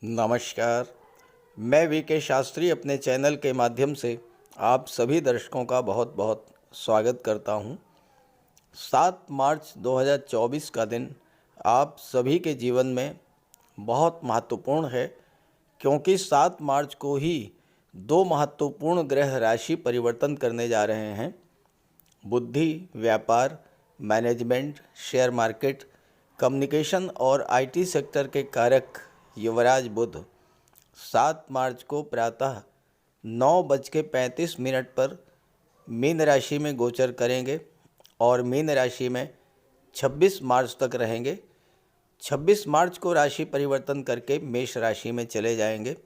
नमस्कार। मैं वी शास्त्री अपने चैनल के माध्यम से आप सभी दर्शकों का बहुत बहुत स्वागत करता हूं। 7 मार्च 2024 का दिन आप सभी के जीवन में बहुत महत्वपूर्ण है, क्योंकि 7 मार्च को ही दो महत्वपूर्ण ग्रह राशि परिवर्तन करने जा रहे हैं। बुद्धि, व्यापार, मैनेजमेंट, शेयर मार्केट, कम्युनिकेशन और आईटी सेक्टर के कारक युवराज बुध 7 मार्च को प्रातः 9:35 पर मीन राशि में गोचर करेंगे और मीन राशि में 26 मार्च तक रहेंगे। 26 मार्च को राशि परिवर्तन करके मेष राशि में चले जाएंगे।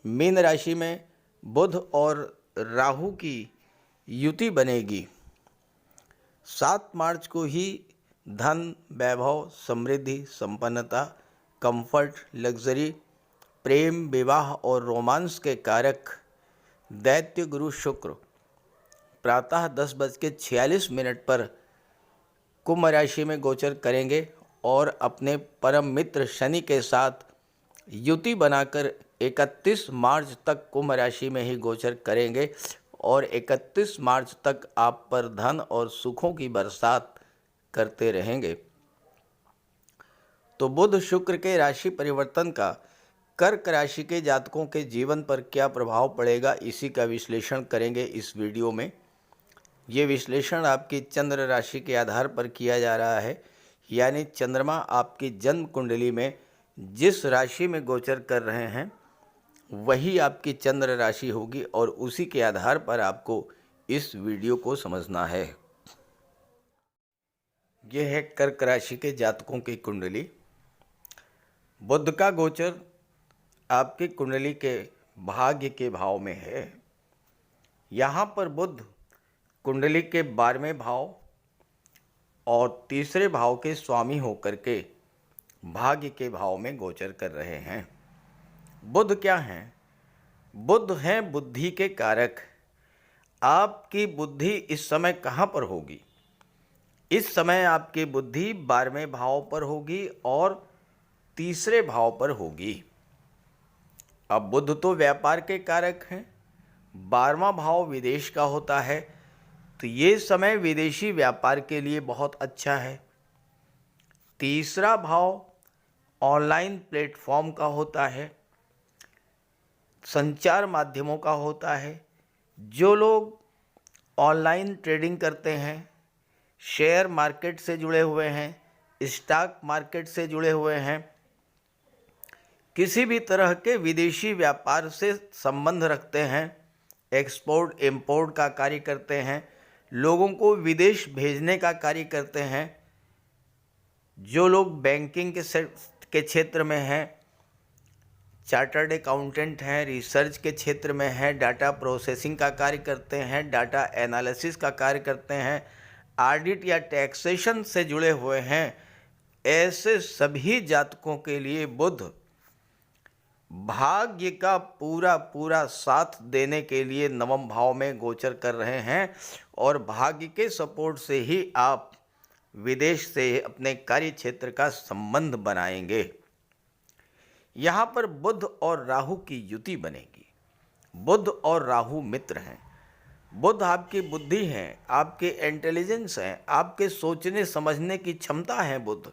मीन राशि में बुध और राहु की युति बनेगी। 7 मार्च को ही धन, वैभव, समृद्धि, संपन्नता, कंफर्ट, लग्जरी, प्रेम, विवाह और रोमांस के कारक दैत्य गुरु शुक्र प्रातः 10:46 पर कुंभ राशि में गोचर करेंगे और अपने परम मित्र शनि के साथ युति बनाकर 31 मार्च तक कुंभ राशि में ही गोचर करेंगे और 31 मार्च तक आप पर धन और सुखों की बरसात करते रहेंगे। तो बुध शुक्र के राशि परिवर्तन का कर्क राशि के जातकों के जीवन पर क्या प्रभाव पड़ेगा, इसी का विश्लेषण करेंगे इस वीडियो में। ये विश्लेषण आपकी चंद्र राशि के आधार पर किया जा रहा है, यानी चंद्रमा आपकी जन्म कुंडली में जिस राशि में गोचर कर रहे हैं वही आपकी चंद्र राशि होगी और उसी के आधार पर आपको इस वीडियो को समझना है। यह है कर्क राशि के जातकों की कुंडली। बुध का गोचर आपकी कुंडली के भाग्य के भाव में है। यहाँ पर बुध कुंडली के 12वें भाव और तीसरे भाव के स्वामी होकर के भाग्य के भाव में गोचर कर रहे हैं। बुध क्या हैं? बुध हैं बुद्धि के कारक। आपकी बुद्धि इस समय कहाँ पर होगी? इस समय आपकी बुद्धि 12वें भाव पर होगी और तीसरे भाव पर होगी। अब बुध तो व्यापार के कारक हैं, 12वां भाव विदेश का होता है, तो ये समय विदेशी व्यापार के लिए बहुत अच्छा है। तीसरा भाव ऑनलाइन प्लेटफॉर्म का होता है, संचार माध्यमों का होता है। जो लोग ऑनलाइन ट्रेडिंग करते हैं, शेयर मार्केट से जुड़े हुए हैं, स्टॉक मार्केट से जुड़े हुए हैं, किसी भी तरह के विदेशी व्यापार से संबंध रखते हैं, एक्सपोर्ट इंपोर्ट का कार्य करते हैं, लोगों को विदेश भेजने का कार्य करते हैं, जो लोग बैंकिंग के क्षेत्र में हैं, चार्टर्ड अकाउंटेंट हैं, रिसर्च के क्षेत्र में हैं, डाटा प्रोसेसिंग का कार्य करते हैं, डाटा एनालिसिस का कार्य करते हैं, ऑडिट या टैक्सेशन से जुड़े हुए हैं, ऐसे सभी जातकों के लिए बुध भाग्य का पूरा साथ देने के लिए 9वें भाव में गोचर कर रहे हैं और भाग्य के सपोर्ट से ही आप विदेश से अपने कार्य क्षेत्र का संबंध बनाएंगे। यहाँ पर बुध और राहु की युति बनेगी। बुध और राहु मित्र हैं। बुध आपकी बुद्धि हैं, आपके इंटेलिजेंस हैं, आपके सोचने समझने की क्षमता है बुध।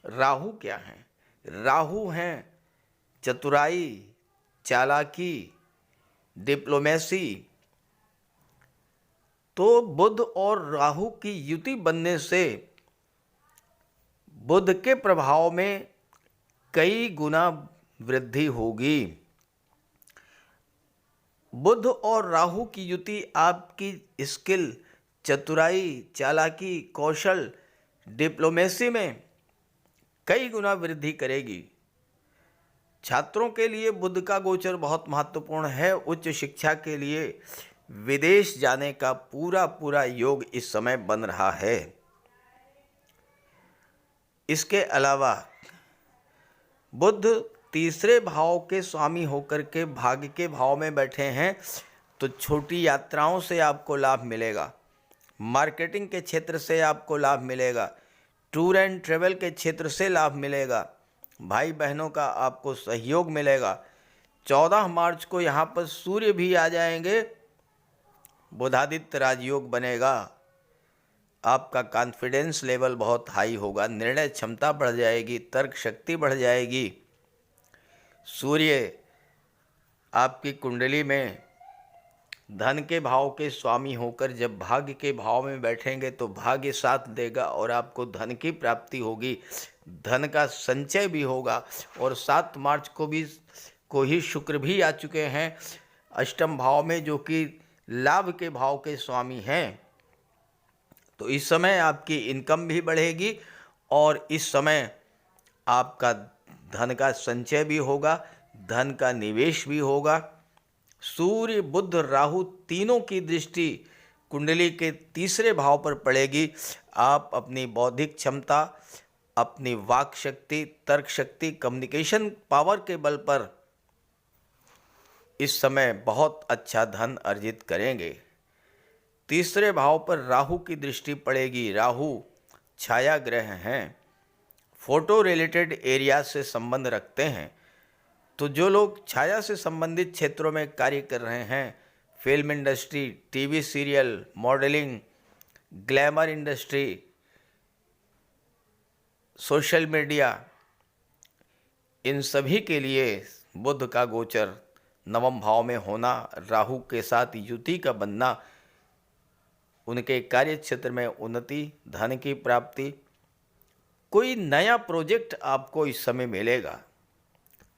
राहु क्या हैं? राहु हैं चतुराई, चालाकी, डिप्लोमेसी। तो बुध और राहु की युति बनने से बुध के प्रभाव में कई गुना वृद्धि होगी। बुध और राहु की युति आपकी स्किल, चतुराई, चालाकी, कौशल, डिप्लोमेसी में कई गुना वृद्धि करेगी। छात्रों के लिए बुध का गोचर बहुत महत्वपूर्ण है। उच्च शिक्षा के लिए विदेश जाने का पूरा योग इस समय बन रहा है। इसके अलावा बुध तीसरे भाव के स्वामी होकर के भाग्य के भाव में बैठे हैं, तो छोटी यात्राओं से आपको लाभ मिलेगा, मार्केटिंग के क्षेत्र से आपको लाभ मिलेगा, टूर एंड ट्रेवल के क्षेत्र से लाभ मिलेगा, भाई बहनों का आपको सहयोग मिलेगा। 14 मार्च को यहाँ पर सूर्य भी आ जाएंगे, बुधादित्य राजयोग बनेगा। आपका कॉन्फिडेंस लेवल बहुत हाई होगा, निर्णय क्षमता बढ़ जाएगी, तर्क शक्ति बढ़ जाएगी। सूर्य आपकी कुंडली में धन के भाव के स्वामी होकर जब भाग्य के भाव में बैठेंगे तो भाग्य साथ देगा और आपको धन की प्राप्ति होगी, धन का संचय भी होगा। और 7 मार्च को ही शुक्र भी आ चुके हैं अष्टम भाव में, जो कि लाभ के भाव के स्वामी हैं। तो इस समय आपकी इनकम भी बढ़ेगी और इस समय आपका धन का संचय भी होगा, धन का निवेश भी होगा। सूर्य बुध राहु तीनों की दृष्टि कुंडली के तीसरे भाव पर पड़ेगी। आप अपनी बौद्धिक क्षमता, अपनी वाक शक्ति, तर्क शक्ति, कम्युनिकेशन पावर के बल पर इस समय बहुत अच्छा धन अर्जित करेंगे। तीसरे भाव पर राहु की दृष्टि पड़ेगी। राहु छाया ग्रह हैं, फोटो रिलेटेड एरिया से संबंध रखते हैं। तो जो लोग छाया से संबंधित क्षेत्रों में कार्य कर रहे हैं, film industry, TV serial, modelling, glamour industry, social media, इन सभी के लिए बुध का गोचर नवम भाव में होना, राहु के साथ युति का बनना, उनके कार्य क्षेत्र में उन्नति, धन की प्राप्ति, कोई नया प्रोजेक्ट आपको इस समय मिलेगा।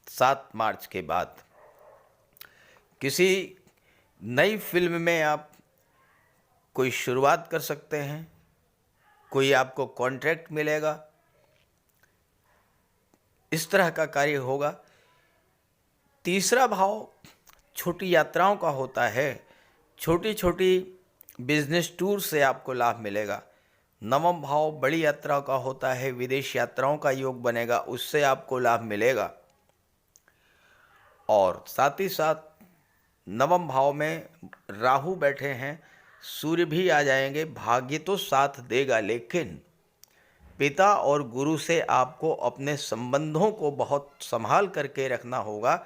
7 मार्च के बाद किसी नई फिल्म में आप कोई शुरुआत कर सकते हैं, कोई आपको कॉन्ट्रैक्ट मिलेगा, इस तरह का कार्य होगा। तीसरा भाव छोटी यात्राओं का होता है, छोटी छोटी बिजनेस टूर से आपको लाभ मिलेगा। नवम भाव बड़ी यात्रा का होता है, विदेश यात्राओं का योग बनेगा, उससे आपको लाभ मिलेगा। और साथ ही साथ नवम भाव में राहु बैठे हैं, सूर्य भी आ जाएंगे। भाग्य तो साथ देगा, लेकिन पिता और गुरु से आपको अपने संबंधों को बहुत संभाल करके रखना होगा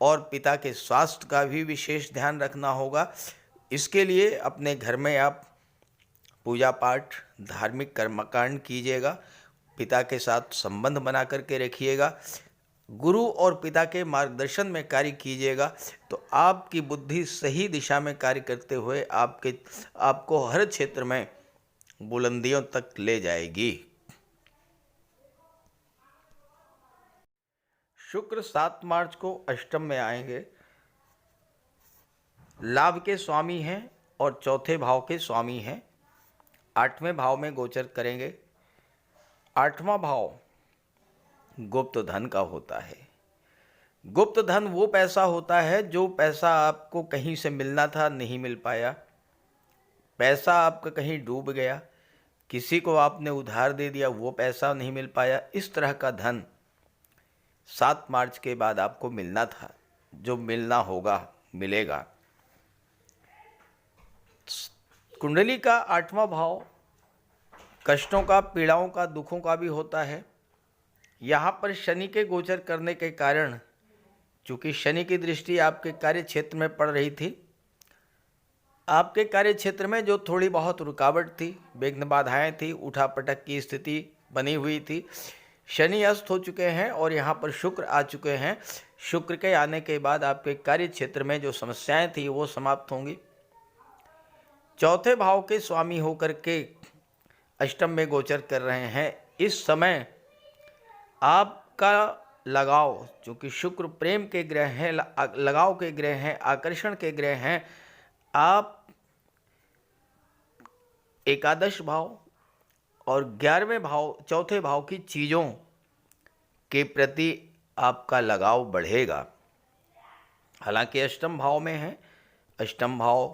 और पिता के स्वास्थ्य का भी विशेष ध्यान रखना होगा। इसके लिए अपने घर में आप पूजा पाठ, धार्मिक कर्मकांड कीजिएगा, पिता के साथ संबंध बना करके रखिएगा, गुरु और पिता के मार्गदर्शन में कार्य कीजिएगा, तो आपकी बुद्धि सही दिशा में कार्य करते हुए आपको हर क्षेत्र में बुलंदियों तक ले जाएगी। शुक्र 7 मार्च को अष्टम में आएंगे, लाभ के स्वामी हैं और चौथे भाव के स्वामी हैं। 8वें भाव में गोचर करेंगे। 8वां भाव गुप्त धन का होता है। गुप्त धन वो पैसा होता है जो पैसा आपको कहीं से मिलना था, नहीं मिल पाया, पैसा आपका कहीं डूब गया, किसी को आपने उधार दे दिया, वो पैसा नहीं मिल पाया। इस तरह का धन 7 मार्च के बाद आपको मिलना था, जो मिलना होगा मिलेगा। कुंडली का 8वां भाव कष्टों का, पीड़ाओं का, दुखों का भी होता है। यहाँ पर शनि के गोचर करने के कारण, चूँकि शनि की दृष्टि आपके कार्य क्षेत्र में पड़ रही थी, आपके कार्य क्षेत्र में जो थोड़ी बहुत रुकावट थी, विघ्न बाधाएँ थी, उठापटक की स्थिति बनी हुई थी, शनि अस्त हो चुके हैं और यहाँ पर शुक्र आ चुके हैं। शुक्र के आने के बाद आपके कार्य क्षेत्र में जो समस्याएं थी वो समाप्त होंगी। चौथे भाव के स्वामी होकर के अष्टम में गोचर कर रहे हैं। इस समय आपका लगाव, चूँकि शुक्र प्रेम के ग्रह हैं, लगाव के ग्रह हैं, आकर्षण के ग्रह हैं, आप एकादश भाव और 11वें भाव, चौथे भाव की चीज़ों के प्रति आपका लगाव बढ़ेगा। हालांकि अष्टम भाव में है, अष्टम भाव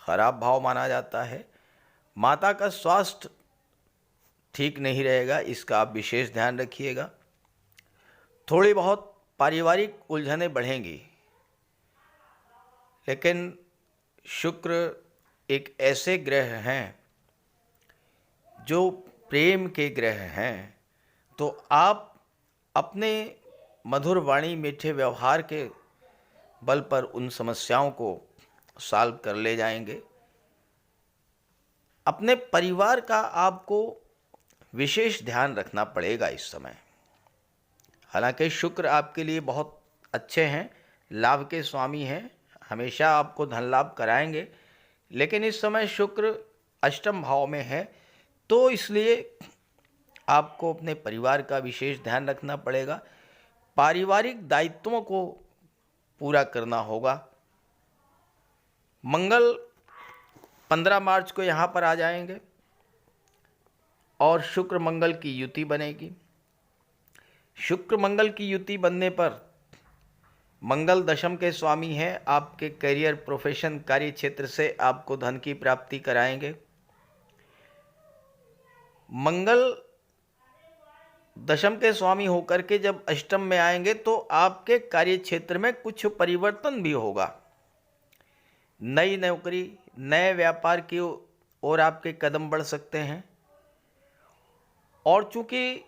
खराब भाव माना जाता है। माता का स्वास्थ्य ठीक नहीं रहेगा, इसका आप विशेष ध्यान रखिएगा। थोड़ी बहुत पारिवारिक उलझनें बढ़ेंगी, लेकिन शुक्र एक ऐसे ग्रह हैं जो प्रेम के ग्रह हैं, तो आप अपने मधुर वाणी मीठे व्यवहार के बल पर उन समस्याओं को सॉल्व कर ले जाएंगे। अपने परिवार का आपको विशेष ध्यान रखना पड़ेगा इस समय। हालांकि शुक्र आपके लिए बहुत अच्छे हैं, लाभ के स्वामी हैं, हमेशा आपको धन लाभ कराएंगे, लेकिन इस समय शुक्र अष्टम भाव में है, तो इसलिए आपको अपने परिवार का विशेष ध्यान रखना पड़ेगा। पारिवारिक दायित्वों को पूरा करना होगा। मंगल 15 मार्च को यहाँ पर आ जाएंगे और शुक्र मंगल की युति बनेगी। शुक्र मंगल की युति बनने पर मंगल दशम के स्वामी हैं, आपके करियर, प्रोफेशन, कार्य क्षेत्र से आपको धन की प्राप्ति कराएंगे। मंगल दशम के स्वामी होकर के जब अष्टम में आएंगे तो आपके कार्य क्षेत्र में कुछ परिवर्तन भी होगा। नई नौकरी, नए व्यापार की ओर आपके कदम बढ़ सकते हैं। और चूंकि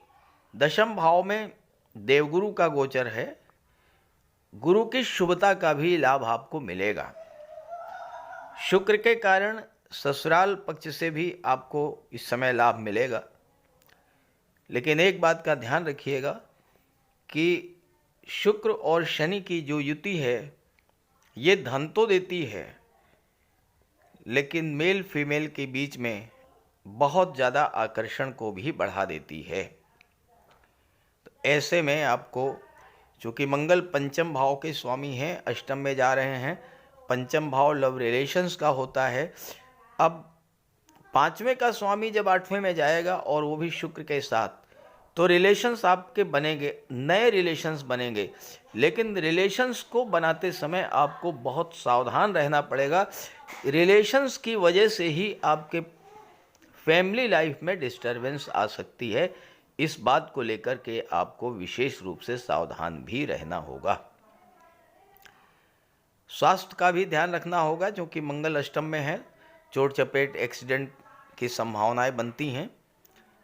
दशम भाव में देवगुरु का गोचर है, गुरु की शुभता का भी लाभ आपको मिलेगा। शुक्र के कारण ससुराल पक्ष से भी आपको इस समय लाभ मिलेगा। लेकिन एक बात का ध्यान रखिएगा कि शुक्र और शनि की जो युति है ये धन तो देती है, लेकिन मेल फीमेल के बीच में बहुत ज़्यादा आकर्षण को भी बढ़ा देती है। तो ऐसे में आपको, चूँकि मंगल पंचम भाव के स्वामी हैं, अष्टम में जा रहे हैं, पंचम भाव लव रिलेशंस का होता है। अब पांचवें का स्वामी जब आठवें में जाएगा और वो भी शुक्र के साथ, तो रिलेशंस आपके बनेंगे, नए रिलेशंस बनेंगे, लेकिन रिलेशंस को बनाते समय आपको बहुत सावधान रहना पड़ेगा। रिलेशंस की वजह से ही आपके फैमिली लाइफ में डिस्टरबेंस आ सकती है। इस बात को लेकर के आपको विशेष रूप से सावधान भी रहना होगा। स्वास्थ्य का भी ध्यान रखना होगा, क्योंकि मंगल अष्टम में है, चोट चपेट, एक्सीडेंट की संभावनाएं बनती हैं।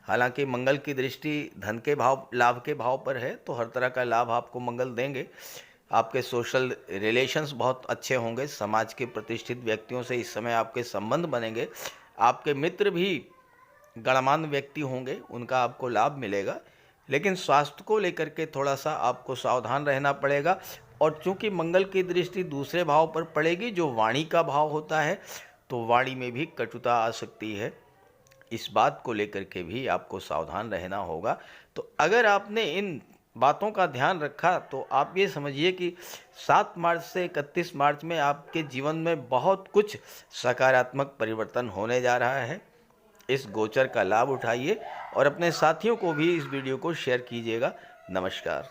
हालांकि मंगल की दृष्टि धन के भाव, लाभ के भाव पर है, तो हर तरह का लाभ आपको मंगल देंगे। आपके सोशल रिलेशंस बहुत अच्छे होंगे, समाज के प्रतिष्ठित व्यक्तियों से इस समय आपके संबंध बनेंगे। आपके मित्र भी गणमान्य व्यक्ति होंगे, उनका आपको लाभ मिलेगा। लेकिन स्वास्थ्य को लेकर के थोड़ा सा आपको सावधान रहना पड़ेगा। और चूंकि मंगल की दृष्टि दूसरे भाव पर पड़ेगी, जो वाणी का भाव होता है, तो वाणी में भी कटुता आ सकती है। इस बात को लेकर के भी आपको सावधान रहना होगा। तो अगर आपने इन बातों का ध्यान रखा तो आप ये समझिए कि 7 मार्च से 31 मार्च में आपके जीवन में बहुत कुछ सकारात्मक परिवर्तन होने जा रहा है। इस गोचर का लाभ उठाइए और अपने साथियों को भी इस वीडियो को शेयर कीजिएगा। नमस्कार।